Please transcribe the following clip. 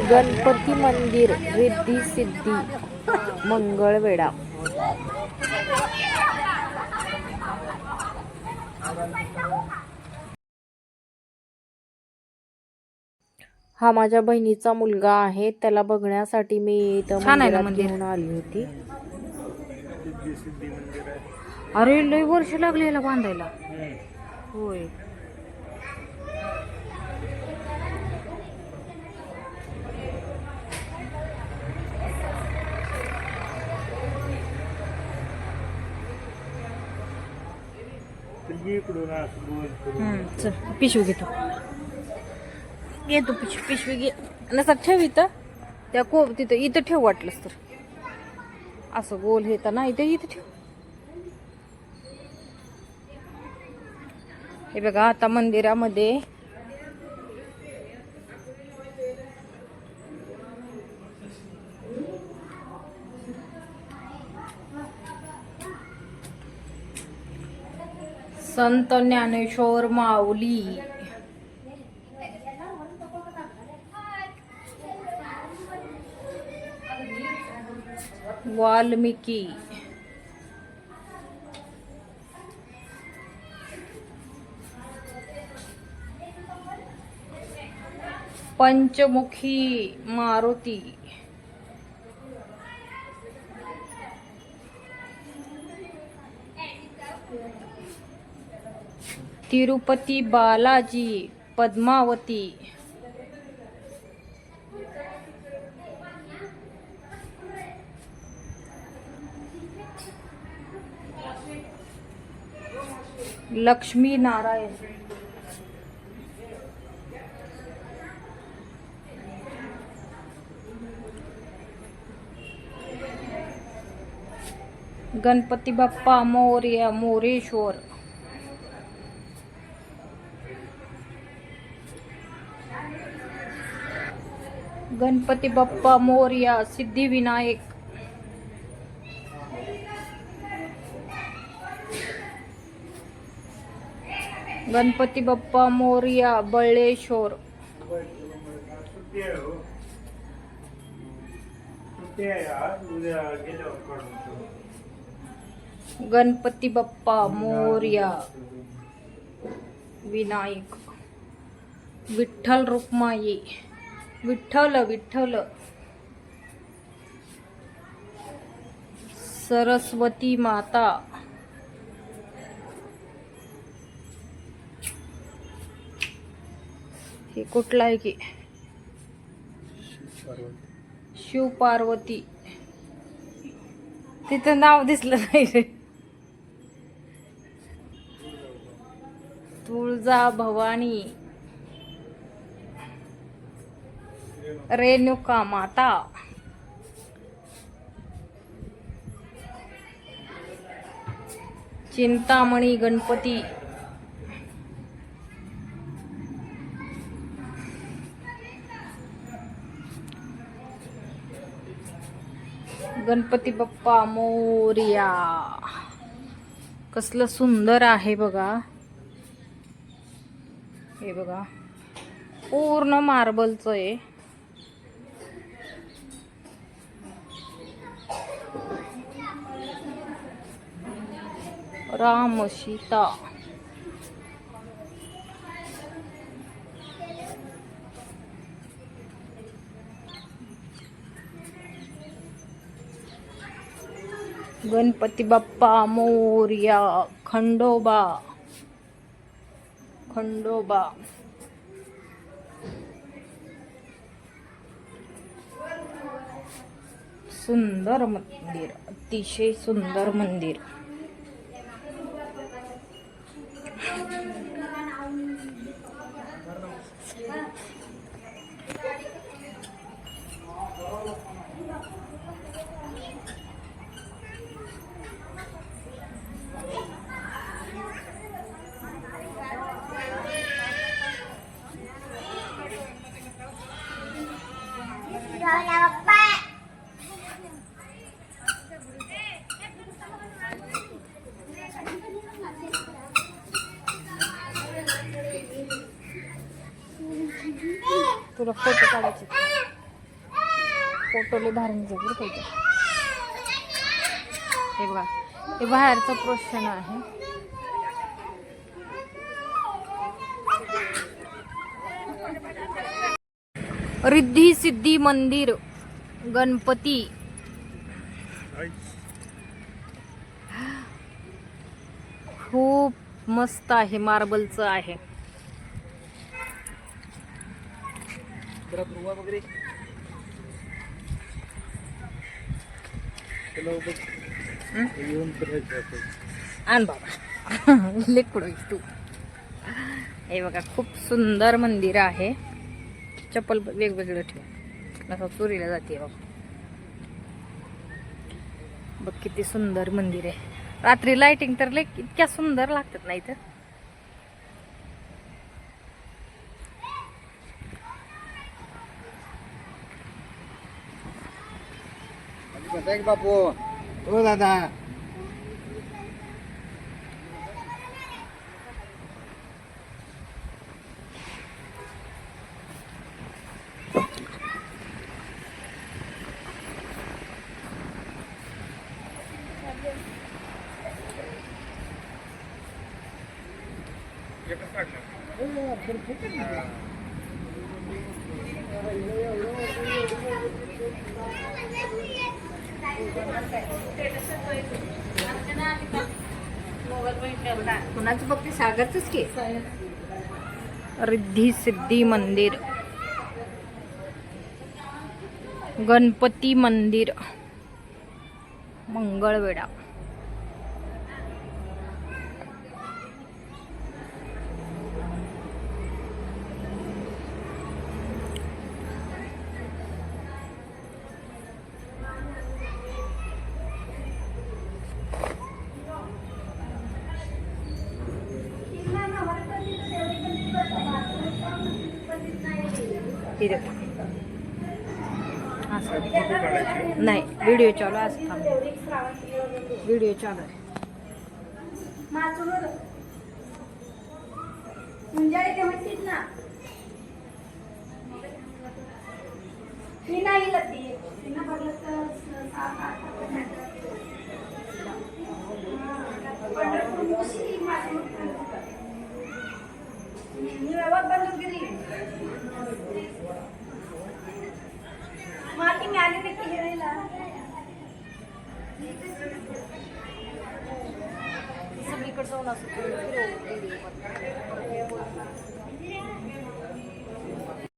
गणपती मंदिर रिद्धी सिद्धी मंगळवेढा. हा माझ्या बहिणीचा मुलगा आहे, त्याला बघण्यासाठी मी इथं मंदिरात घेऊन आली होती. अरे लय वर्ष लागले याला बांधायला. होय. चल पिशवी घेतो पिशवी घे. नसं ठेव इथं त्या तिथं इथं ठेव वाटलंस तर. असं गोल हे तर नाही इथं ठेव. हे बघा आता मंदिरामध्ये संत ज्ञानेश्वर माऊली, वाल्मिकी, पंचमुखी मारुती, तिरुपती बालाजी, पद्मावती, लक्ष्मी नारायण, गणपती बाप्पा मोरया, मोरेश्वर, गणपती बाप्पा मोरया, सिद्धिविनायक, गणपती बाप्पा मोरया, बळेश्वर, गणपती बाप्पा मोरया, विनायक, विठ्ठल रुक्माई, विठ्ठल विठ्ठल, सरस्वती माता, हे कुठला आहे की शिव पार्वती. तिथं नाव दिसलं नाही रे. तुळजा भवानी, रेणुका माता, चिंतामणी गणपती, गणपती बाप्पा मोरया. कसलं सुंदर आहे बघा. हे बघा पूर्ण मार्बलचं आहे. राम सीता, गणपती बाप्पा मोरया, खंडोबा, खंडोबा, सुंदर मंदिर, अतिशय सुंदर मंदिर. तुला फोटो काढायचे, फोटो लय भारी निघतात बरं का. हे बघा, हे बाहेरचं प्रोशन आहे. रिद्धी सिद्धी मंदिर गणपती. खूप मस्त आहे, मार्बलचं आहे. आण बाबा लेकडो तू. हे बघा, खूप सुंदर मंदिर आहे. चप्पल वेगवेगळं ठेव, नसा चोरीला जाते बाबा. बघ किती सुंदर मंदिर आहे. रात्री लाइटिंग तर इतक्या सुंदर लागतात नाही तर. बापू हो दादा. कुणाचं बघते, सागरच की. रिद्धी सिद्धी मंदिर, गणपती मंदिर, मंगळवेढा. नाही, व्हिडिओ चालू असता, व्हिडिओ चालू आहे. सगळीकडे जाऊन असं